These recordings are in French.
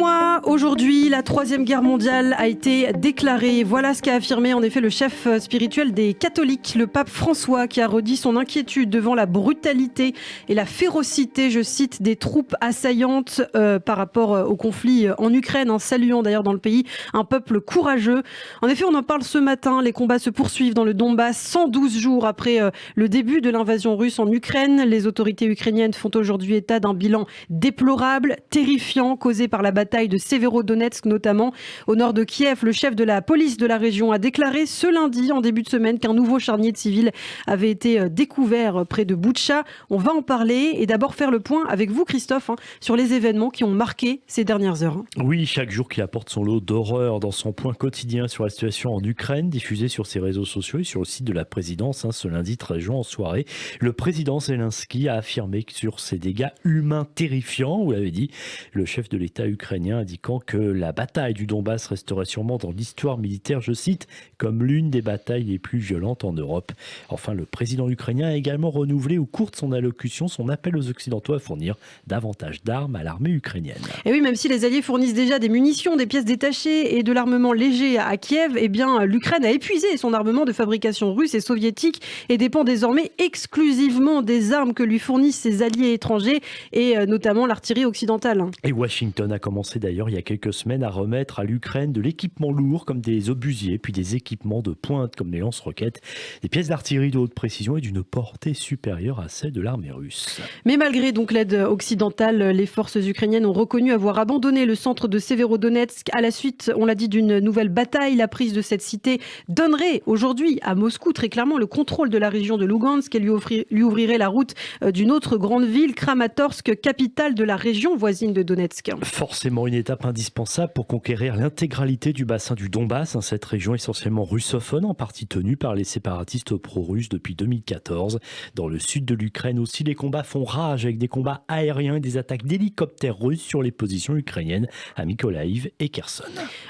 mois, aujourd'hui, la Troisième Guerre mondiale a été déclarée. Voilà ce qu'a affirmé en effet le chef spirituel des catholiques, le pape François, qui a redit son inquiétude devant la brutalité et la férocité, je cite, des troupes assaillantes par rapport au conflit en Ukraine, saluant d'ailleurs dans le pays un peuple courageux. En effet, on en parle ce matin, les combats se poursuivent dans le Donbass 112 jours après le début de l'invasion russe en Ukraine. Les autorités ukrainiennes font aujourd'hui état d'un bilan déplorable, terrifiant, causé par la bataille de Severodonetsk notamment. Au nord de Kiev, le chef de la police de la région a déclaré ce lundi, en début de semaine, qu'un nouveau charnier de civils avait été découvert près de Boutcha. On va en parler et d'abord faire le point avec vous, Christophe, sur les événements qui ont marqué ces dernières heures. Oui, chaque jour qui apporte son lot d'horreur dans son point quotidien sur la situation en Ukraine, diffusé sur ses réseaux sociaux et sur le site de la présidence. Ce lundi 13 juin en soirée, le président Zelensky a affirmé que sur ces dégâts humains terrifiants, vous l'avez dit, le chef de l'État ukrainien indiquant que la bataille du Donbass resterait sûrement dans l'histoire militaire, je cite, comme l'une des batailles les plus violentes en Europe. Enfin, le président ukrainien a également renouvelé au cours de son allocution son appel aux Occidentaux à fournir davantage d'armes à l'armée ukrainienne. Et oui, même si les Alliés fournissent déjà des munitions, des pièces détachées et de l'armement léger à Kiev, eh bien, l'Ukraine a épuisé son armement de fabrication russe et soviétique et dépend désormais exclusivement des armes que lui fournissent ses alliés étrangers et notamment l'artillerie occidentale. Et Washington a commencé d'ailleurs il y a quelques semaines à remettre à l'Ukraine de l'équipement lourd comme des obusiers, puis des équipements de pointe comme des lance-roquettes, des pièces d'artillerie de haute précision et d'une portée supérieure à celle de l'armée russe. Mais malgré donc l'aide occidentale, les forces ukrainiennes ont reconnu avoir abandonné le centre de Severodonetsk à la suite, on l'a dit, d'une nouvelle bataille. La prise de cette cité donnerait aujourd'hui à Moscou très clairement le contrôle de la région de Lugansk et lui ouvrirait la route d'une autre grande ville, Kramatorsk, capitale de la région voisine de Donetsk. Forcément une étape indispensable pour conquérir l'intégralité du bassin du Donbass, cette région essentiellement russophone, en partie tenue par les séparatistes pro-russes depuis 2014. Dans le sud de l'Ukraine aussi, les combats font rage avec des combats aériens et des attaques d'hélicoptères russes sur les positions ukrainiennes à Mykolaiv et Kherson.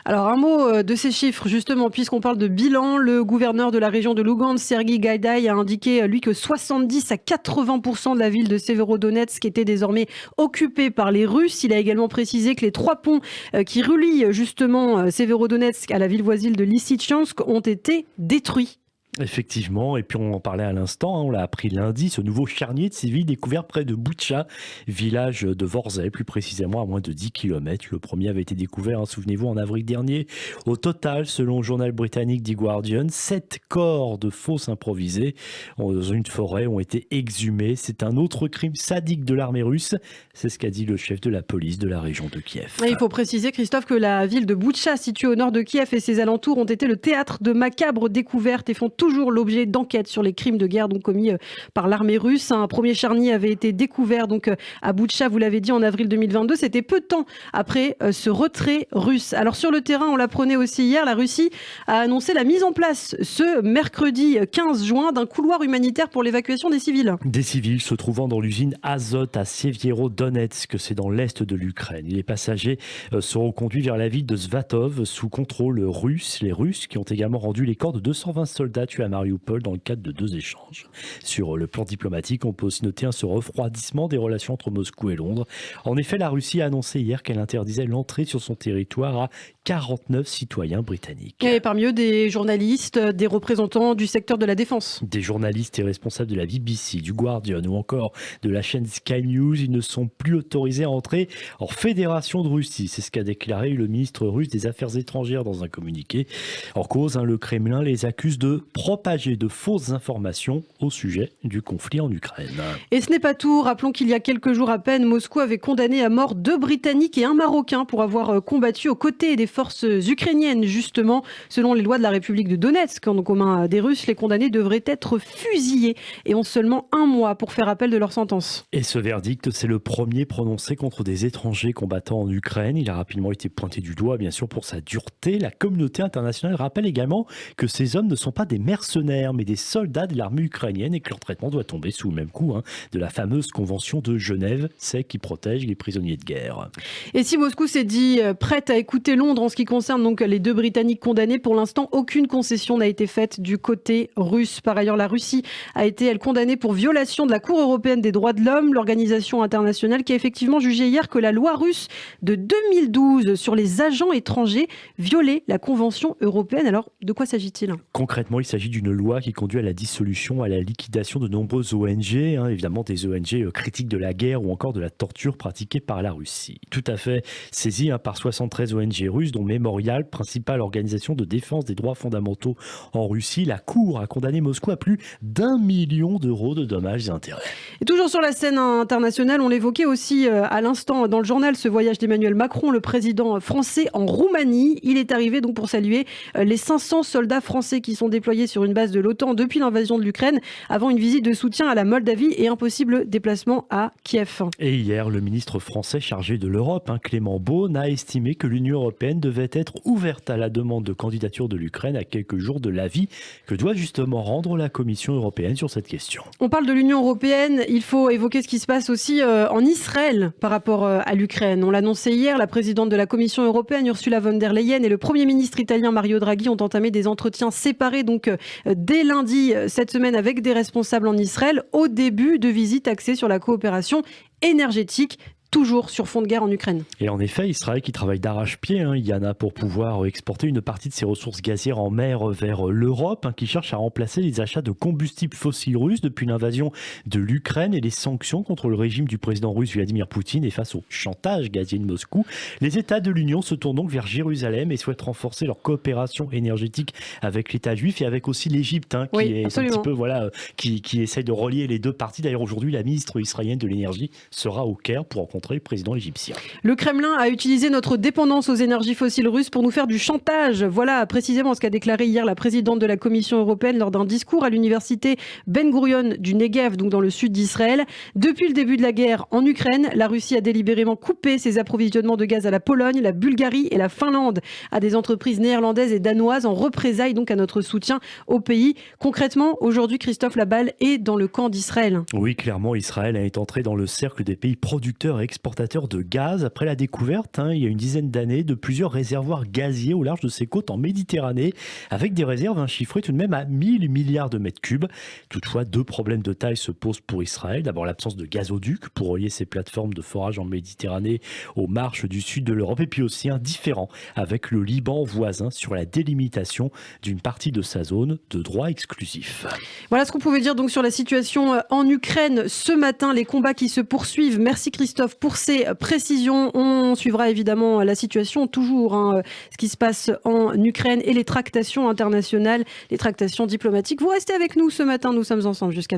Alors un mot de ces chiffres justement, puisqu'on parle de bilan, le gouverneur de la région de Lugansk, Sergueï Gaïdaï, a indiqué lui que 70 à 80% de la ville de Severodonetsk était désormais occupée par les Russes. Il a également précisé que les 3 ponts qui relient justement Severodonetsk à la ville voisine de Lysychansk ont été détruits. Effectivement, et puis on en parlait à l'instant, on l'a appris lundi, ce nouveau charnier de civils découvert près de Boutcha, village de Vorzay, plus précisément à moins de 10 km. Le premier avait été découvert, souvenez-vous, en avril dernier. Au total, selon le journal britannique The Guardian, 7 corps de fosses improvisées dans une forêt ont été exhumés. C'est un autre crime sadique de l'armée russe, c'est ce qu'a dit le chef de la police de la région de Kiev. Et il faut préciser, Christophe, que la ville de Boutcha, située au nord de Kiev et ses alentours, ont été le théâtre de macabres découvertes et font toujours l'objet d'enquêtes sur les crimes de guerre commis par l'armée russe. Un premier charnier avait été découvert à Boutcha, vous l'avez dit, en avril 2022. C'était peu de temps après ce retrait russe. Alors sur le terrain, on l'apprenait aussi hier, la Russie a annoncé la mise en place ce mercredi 15 juin d'un couloir humanitaire pour l'évacuation des civils. Des civils se trouvant dans l'usine Azot à Sevierodonetsk, c'est dans l'est de l'Ukraine. Les passagers seront conduits vers la ville de Svatov sous contrôle russe. Les Russes qui ont également rendu les corps de 220 soldats tués à Mariupol dans le cadre de 2 échanges. Sur le plan diplomatique, on peut aussi noter ce refroidissement des relations entre Moscou et Londres. En effet, la Russie a annoncé hier qu'elle interdisait l'entrée sur son territoire à 49 citoyens britanniques. Et parmi eux, des journalistes, des représentants du secteur de la défense. Des journalistes et responsables de la BBC, du Guardian ou encore de la chaîne Sky News, ils ne sont plus autorisés à entrer en Fédération de Russie. C'est ce qu'a déclaré le ministre russe des Affaires étrangères dans un communiqué. En cause, le Kremlin les accuse de propager de fausses informations au sujet du conflit en Ukraine. Et ce n'est pas tout. Rappelons qu'il y a quelques jours à peine, Moscou avait condamné à mort 2 Britanniques et un Marocain pour avoir combattu aux côtés des forces ukrainiennes. Justement, selon les lois de la République de Donetsk, aux mains des Russes, les condamnés devraient être fusillés et ont seulement 1 mois pour faire appel de leur sentence. Et ce verdict, c'est le premier prononcé contre des étrangers combattant en Ukraine. Il a rapidement été pointé du doigt, bien sûr, pour sa dureté. La communauté internationale rappelle également que ces hommes ne sont pas des mercenaires, mais des soldats de l'armée ukrainienne et que leur traitement doit tomber sous le même coup de la fameuse convention de Genève, c'est qui protège les prisonniers de guerre. Et si Moscou s'est dit prête à écouter Londres en ce qui concerne donc les 2 Britanniques condamnés, pour l'instant, aucune concession n'a été faite du côté russe. Par ailleurs, la Russie a été, elle, condamnée pour violation de la Cour européenne des droits de l'homme, l'organisation internationale qui a effectivement jugé hier que la loi russe de 2012 sur les agents étrangers violait la Convention européenne. Alors, de quoi s'agit-il ? Concrètement, il s'agit d'une loi qui conduit à la dissolution, à la liquidation de nombreuses ONG, évidemment des ONG critiques de la guerre ou encore de la torture pratiquée par la Russie. Tout à fait saisi par 73 ONG russes, dont Memorial, principale organisation de défense des droits fondamentaux en Russie. La Cour a condamné Moscou à plus d'1 million d'euros de dommages et intérêts. Et toujours sur la scène internationale, on l'évoquait aussi à l'instant dans le journal, ce voyage d'Emmanuel Macron, le président français, en Roumanie. Il est arrivé donc pour saluer les 500 soldats français qui sont déployés sur une base de l'OTAN depuis l'invasion de l'Ukraine, avant une visite de soutien à la Moldavie et un possible déplacement à Kiev. Et hier, le ministre français chargé de l'Europe, Clément Beaune, a estimé que l'Union européenne devait être ouverte à la demande de candidature de l'Ukraine à quelques jours de l'avis que doit justement rendre la Commission européenne sur cette question. On parle de l'Union européenne, il faut évoquer ce qui se passe aussi en Israël par rapport à l'Ukraine. On l'annonçait hier, la présidente de la Commission européenne, Ursula von der Leyen, et le Premier ministre italien Mario Draghi ont entamé des entretiens séparés donc dès lundi cette semaine avec des responsables en Israël au début de visites axées sur la coopération énergétique, toujours sur fond de guerre en Ukraine. Et en effet, Israël qui travaille d'arrache-pied, Yana, pour pouvoir exporter une partie de ses ressources gazières en mer vers l'Europe, qui cherche à remplacer les achats de combustibles fossiles russes depuis l'invasion de l'Ukraine et les sanctions contre le régime du président russe Vladimir Poutine. Et face au chantage gazier de Moscou, les États de l'Union se tournent donc vers Jérusalem et souhaitent renforcer leur coopération énergétique avec l'État juif et avec aussi l'Égypte, qui est absolument. un petit peu qui essaye de relier les deux parties. D'ailleurs, aujourd'hui, la ministre israélienne de l'énergie sera au Caire pour rencontrer le président égyptien. Le Kremlin a utilisé notre dépendance aux énergies fossiles russes pour nous faire du chantage. Voilà précisément ce qu'a déclaré hier la présidente de la Commission européenne lors d'un discours à l'université Ben Gurion du Negev, donc dans le sud d'Israël. Depuis le début de la guerre en Ukraine, la Russie a délibérément coupé ses approvisionnements de gaz à la Pologne, la Bulgarie et la Finlande, à des entreprises néerlandaises et danoises en représailles donc à notre soutien au pays. Concrètement, aujourd'hui, Christophe, la balle est dans le camp d'Israël. Oui, clairement, Israël est entré dans le cercle des pays producteurs et exportateur de gaz après la découverte, il y a une dizaine d'années, de plusieurs réservoirs gaziers au large de ses côtes en Méditerranée, avec des réserves chiffrées tout de même à 1000 milliards de mètres cubes. Toutefois, 2 problèmes de taille se posent pour Israël. D'abord, l'absence de gazoduc pour relier ses plateformes de forage en Méditerranée aux marches du sud de l'Europe, et puis aussi un différend avec le Liban voisin sur la délimitation d'une partie de sa zone de droit exclusif. Voilà ce qu'on pouvait dire donc sur la situation en Ukraine ce matin, les combats qui se poursuivent. Merci Christophe pour ces précisions. On suivra évidemment la situation, toujours ce qui se passe en Ukraine et les tractations internationales, les tractations diplomatiques. Vous restez avec nous ce matin, nous sommes ensemble jusqu'à 9h.